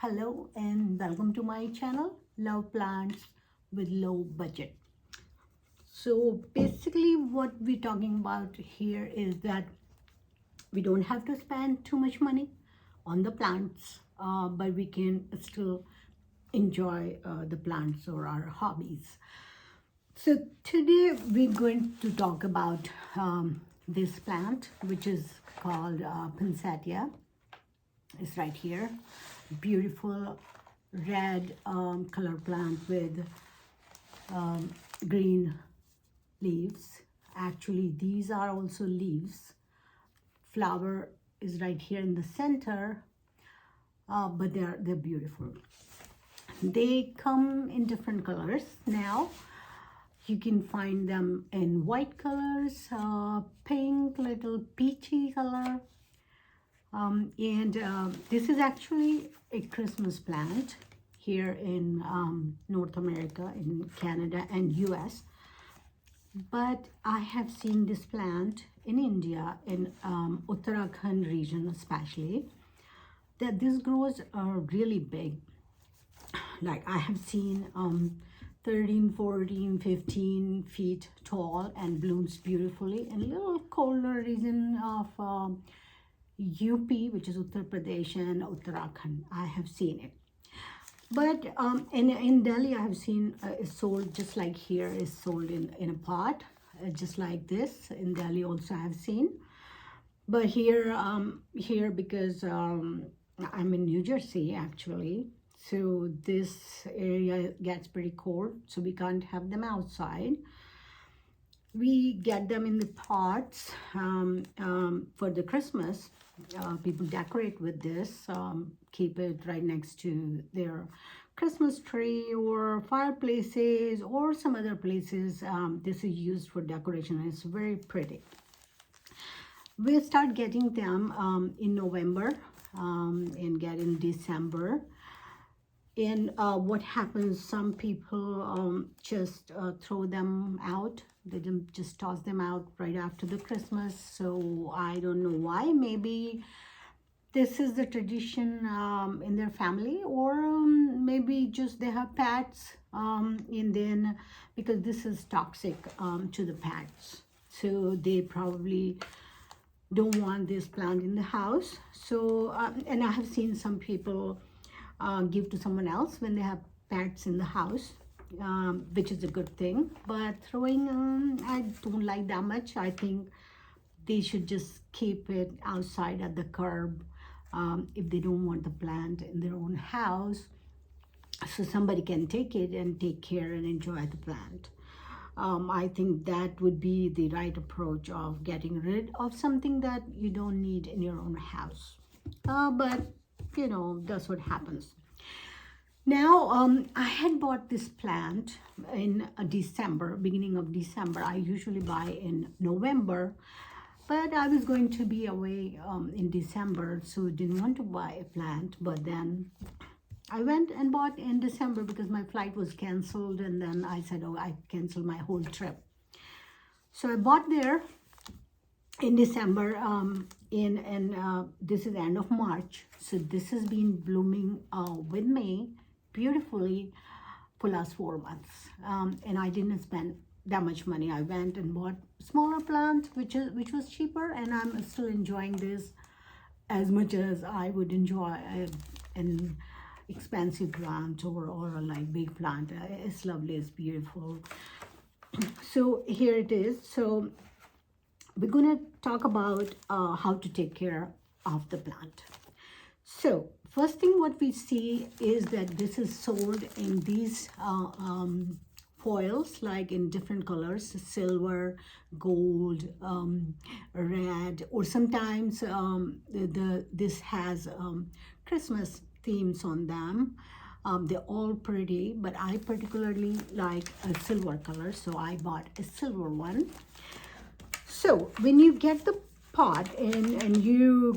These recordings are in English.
Hello and welcome to my channel, Love Plants with Low Budget. So basically what we're talking about here is that we don't have to spend too much money on the plants, but we can still enjoy the plants or our hobbies. So today we're going to talk about this plant, which is called Poinsettia. It's right here. Beautiful red color plant with green leaves. Actually, these are also leaves. Flower is right here in the center, but they're beautiful. They come in different colors now. You can find them in white colors, pink, little peachy color. This is actually a Christmas plant here in North America, in Canada and US. But I have seen this plant in India, in Uttarakhand region especially, that this grows really big. Like I have seen 13, 14, 15 feet tall and blooms beautifully in a little colder region of UP, which is Uttar Pradesh and Uttarakhand. I have seen it. But in Delhi, I have seen it's sold just like here, is sold in a pot, just like this. In Delhi also I have seen. But here because I'm in New Jersey actually, so this area gets pretty cold, so we can't have them outside. We get them in the pots for the Christmas. People decorate with this, keep it right next to their Christmas tree or fireplaces or some other places. This is used for decoration and it's very pretty. We'll start getting them in November and get in December. And what happens, some people just throw them out. They just toss them out right after the Christmas. So I don't know why. Maybe this is the tradition in their family, or maybe just they have pets, and then because this is toxic to the pets, so they probably don't want this plant in the house. So and I have seen some people give to someone else when they have pets in the house, which is a good thing. But throwing, I don't like that much. I think they should just keep it outside at the curb if they don't want the plant in their own house, so somebody can take it and take care and enjoy the plant. I think that would be the right approach of getting rid of something that you don't need in your own house. But you know, that's what happens. Now, I had bought this plant in December, beginning of December. I usually buy in November, but I was going to be away in December, so didn't want to buy a plant. But then I went and bought in December because my flight was canceled, and then I said, oh, I canceled my whole trip. So I bought there in December, this is the end of March. So this has been blooming with me beautifully for last 4 months. And I didn't spend that much money. I went and bought smaller plants, which was cheaper, and I'm still enjoying this as much as I would enjoy an expensive plant or like big plant. It's lovely, it's beautiful. So here it is. So we're going to talk about how to take care of the plant. So first thing what we see is that this is sold in these foils, like in different colors, silver, gold, red, or sometimes this has Christmas themes on them. They're all pretty, but I particularly like a silver color, so I bought a silver one. So when you get the pot and you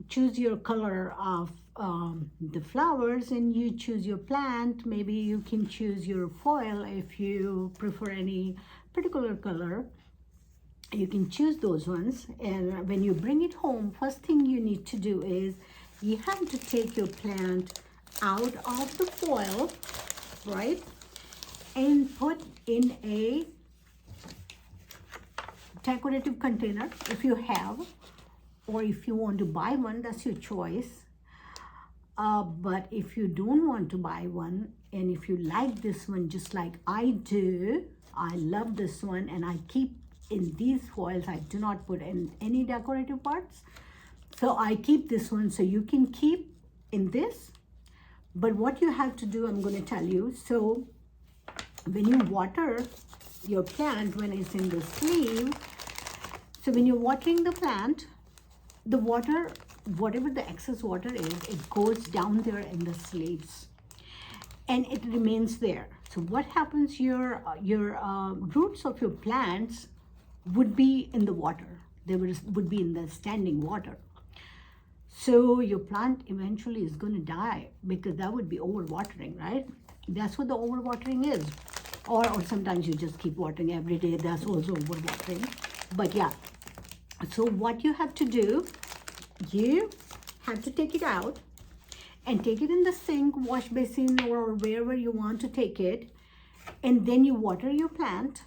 choose your color of the flowers and you choose your plant, maybe you can choose your foil if you prefer any particular color. You can choose those ones, and when you bring it home, first thing you need to do is you have to take your plant out of the foil, right? And put in a decorative container if you have, or if you want to buy one, that's your choice. But if you don't want to buy one, and if you like this one just like I do, I love this one, and I keep in these foils. I do not put in any decorative parts. So I keep this one, so you can keep in this. But what you have to do, I'm going to tell you. So when you water your plant, when it's in the sleeve, so when you're watering the plant, the water, whatever the excess water is, it goes down there in the sleeves and it remains there. So what happens, your roots of your plants would be in the water. They would be in the standing water. So your plant eventually is going to die because that would be overwatering, right? That's what the overwatering is. Or sometimes you just keep watering every day. That's also overwatering. But yeah, so what you have to do, you have to take it out and take it in the sink, wash basin, or wherever you want to take it. And then you water your plant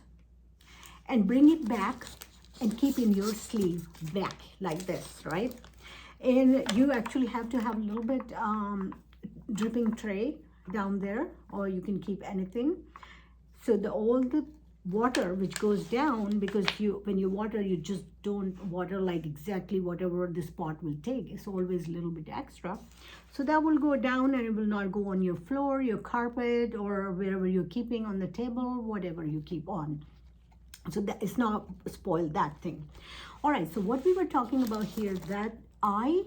and bring it back and keep in your sleeve back like this, right? And you actually have to have a little bit dripping tray down there, or you can keep anything. So all the water which goes down, because when you water, you just don't water like exactly whatever this pot will take. It's always a little bit extra. So that will go down and it will not go on your floor, your carpet, or wherever you're keeping on the table, whatever you keep on. So that it's not spoil that thing. All right, so what we were talking about here, that I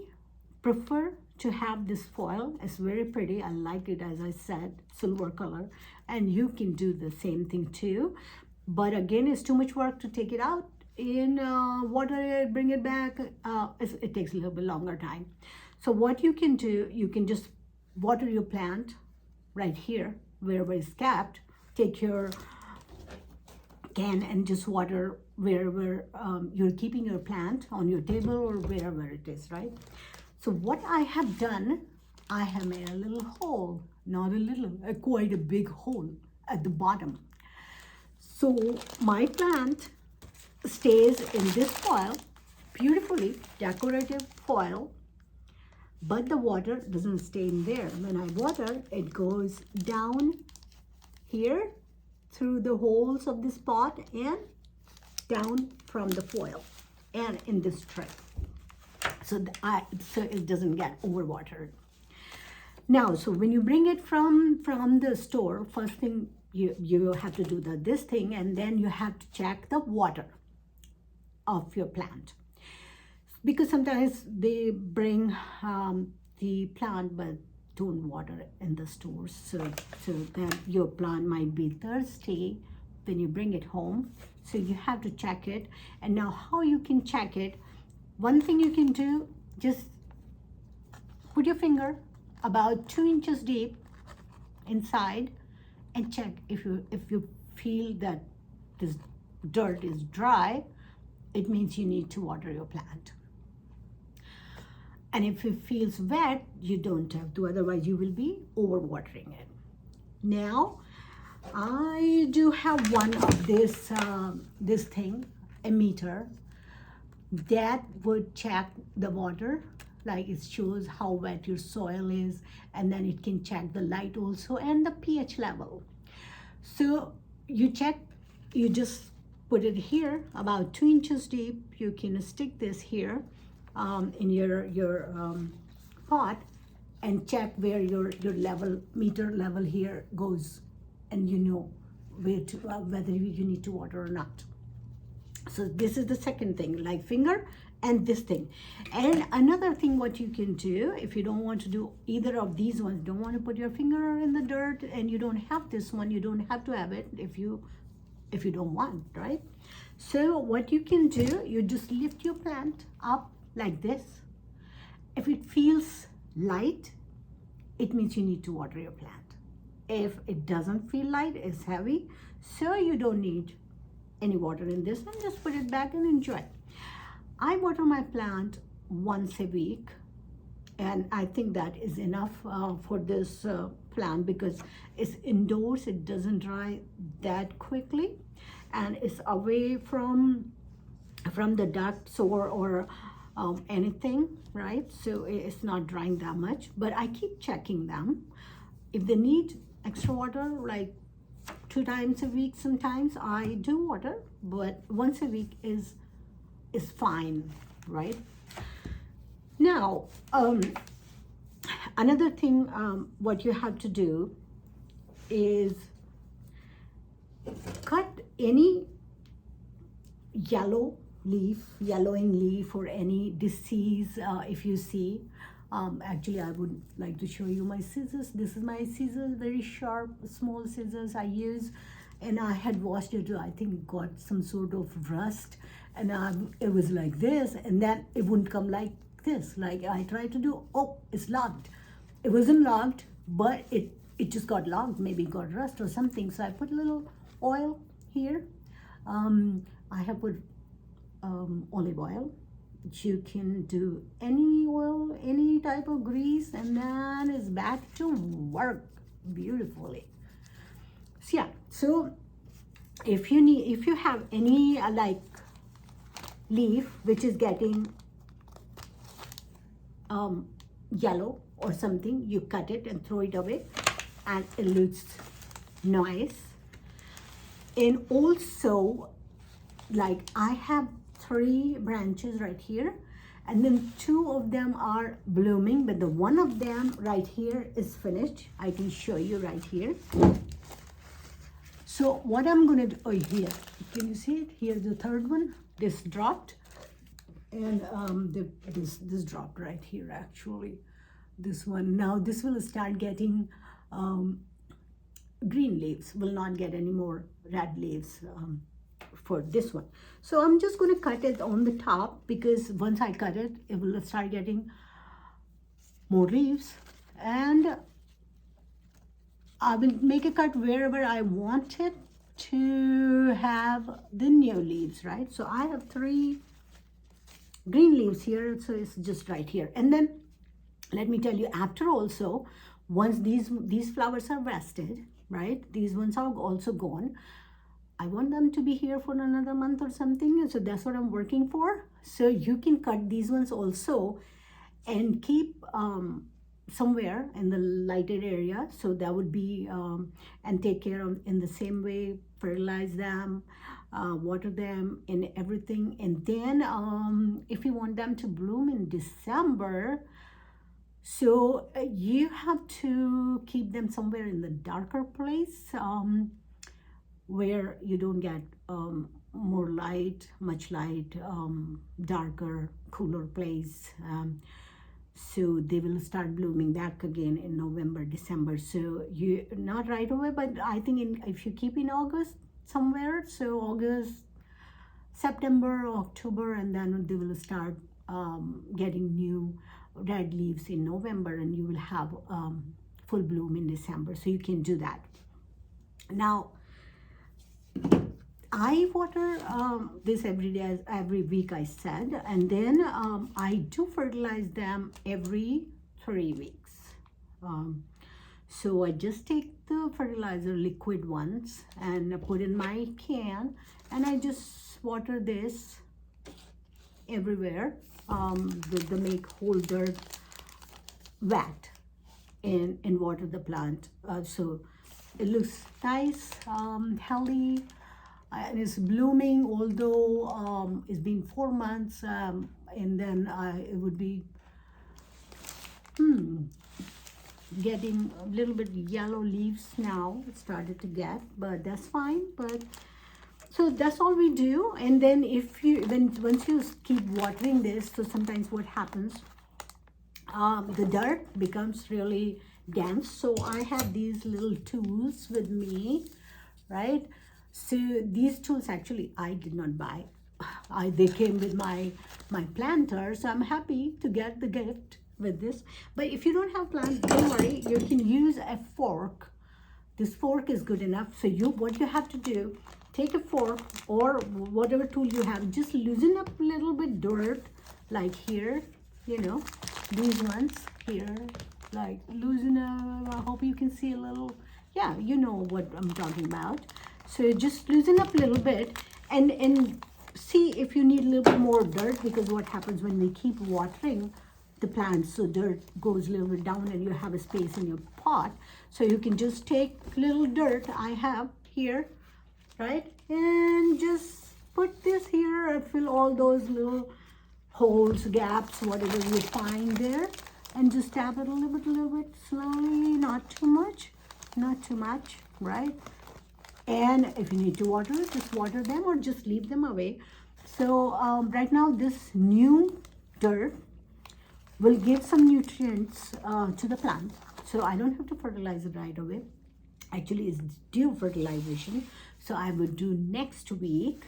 prefer to have this foil. It's very pretty. I like it, as I said, silver color, and you can do the same thing too. But again, it's too much work to take it out in water it, bring it back. It takes a little bit longer time. So what you can do, you can just water your plant right here wherever it's capped. Take your can and just water wherever you're keeping your plant, on your table or wherever it is, right? So what I have done, I have made a little hole, not a little, quite a big hole at the bottom. So my plant stays in this foil, beautifully decorative foil, but the water doesn't stay in there. When I water, it goes down here through the holes of this pot and down from the foil and in this tray. So it doesn't get overwatered. Now, so when you bring it from the store, first thing you have to do this thing, and then you have to check the water of your plant, because sometimes they bring the plant but don't water in the stores, so then your plant might be thirsty when you bring it home. So you have to check it. And now how you can check it, one thing you can do, just put your finger about 2 inches deep inside and check. If you feel that this dirt is dry, it means you need to water your plant. And if it feels wet, you don't have to, otherwise you will be overwatering it. Now, I do have one of this thing, a meter, that would check the water, like it shows how wet your soil is, and then it can check the light also and the pH level. So you check, you just put it here about 2 inches deep. You can stick this here in your pot and check where your level, meter level here goes, and you know where to whether you need to water or not. So this is the second thing, like finger and this thing. And another thing what you can do, if you don't want to do either of these ones, don't want to put your finger in the dirt, and you don't have this one, you don't have to have it if you don't want, right? So what you can do, you just lift your plant up like this. If it feels light, it means you need to water your plant. If it doesn't feel light, it's heavy, so you don't need any water in this, and just put it back and enjoy. I water my plant once a week, And I think that is enough for this plant, because it's indoors, it doesn't dry that quickly, and it's away from the ducts or anything, right? So it's not drying that much, but I keep checking them. If they need extra water, like 2 times a week, sometimes I do water, but once a week is fine, right? Now, another thing, what you have to do is cut any yellowing leaf or any disease if you see. Actually, I would like to show you my scissors. This is my scissors, very sharp, small scissors I use, and I had washed it. I think it got some sort of rust, and it was like this, and then it wouldn't come like this. Like I tried to do, oh, it's locked. It wasn't locked, but it just got locked. Maybe it got rust or something. So I put a little oil here. I have put olive oil. You can do any oil, any type of grease, and then it's back to work beautifully. So yeah, so if you have any like leaf which is getting yellow or something, you cut it and throw it away, and it looks nice. And also, like I have 3 branches right here, and then 2 of them are blooming, but the one of them right here is finished. I can show you right here. So what I'm gonna do, oh here, can you see it? Here's the 3rd one. This dropped, and this dropped right here actually. This one, now this will start getting green leaves, will not get any more red leaves for this one. So I'm just going to cut it on the top, because once I cut it, it will start getting more leaves, and I will make a cut wherever I want it to have the new leaves, right? So I have 3 green leaves here, so it's just right here. And then let me tell you, after also, once these flowers are rested, right, these ones are also gone, I want them to be here for another month or something, so that's what I'm working for. So you can cut these ones also and keep somewhere in the lighted area, so that would be and take care of in the same way, fertilize them, water them and everything. And then if you want them to bloom in December, so you have to keep them somewhere in the darker place, where you don't get more light, much light, darker, cooler place. So they will start blooming back again in November, December. So you, not right away, but I think if you keep in August somewhere, so August, September, October, and then they will start getting new red leaves in November, and you will have full bloom in December. So you can do that. Now, I water this every day, every week I said, and then I do fertilize them every 3 weeks. So I just take the fertilizer, liquid ones, and put in my can, and I just water this everywhere. The make whole dirt wet and water the plant. So it looks nice, healthy, and it's blooming, although it's been 4 months, and then it would be getting a little bit yellow leaves now. It started to get, but that's fine. But so that's all we do. And then if you once you keep watering this, so sometimes what happens, the dirt becomes really dense. So I have these little tools with me, right? So these tools actually I did not buy. They came with my planter, so I'm happy to get the gift with this. But if you don't have plants, don't worry, you can use a fork. This fork is good enough. So what you have to do, take a fork or whatever tool you have, just loosen up a little bit dirt like here, you know, these ones here, like loosen up. I hope you can see a little. Yeah, you know what I'm talking about. So just loosen up a little bit, and see if you need a little bit more dirt, because what happens when we keep watering the plants, so dirt goes a little bit down and you have a space in your pot. So you can just take little dirt I have here, right, and just put this here and fill all those little holes, gaps, whatever you find there, and just dab it a little bit slowly, not too much, right? And if you need to water it, just water them or just leave them away. So right now this new dirt will give some nutrients to the plant, so I don't have to fertilize it right away. Actually, it's due fertilization, so I would do next week.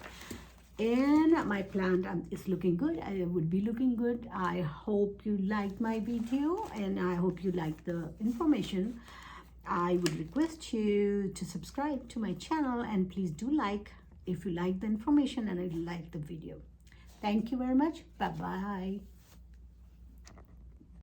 And my plant is looking good. It would be looking good. I hope you liked my video, and I hope you liked the information. I would request you to subscribe to my channel, and please do like if you like the information and if you like the video. Thank you very much. Bye bye.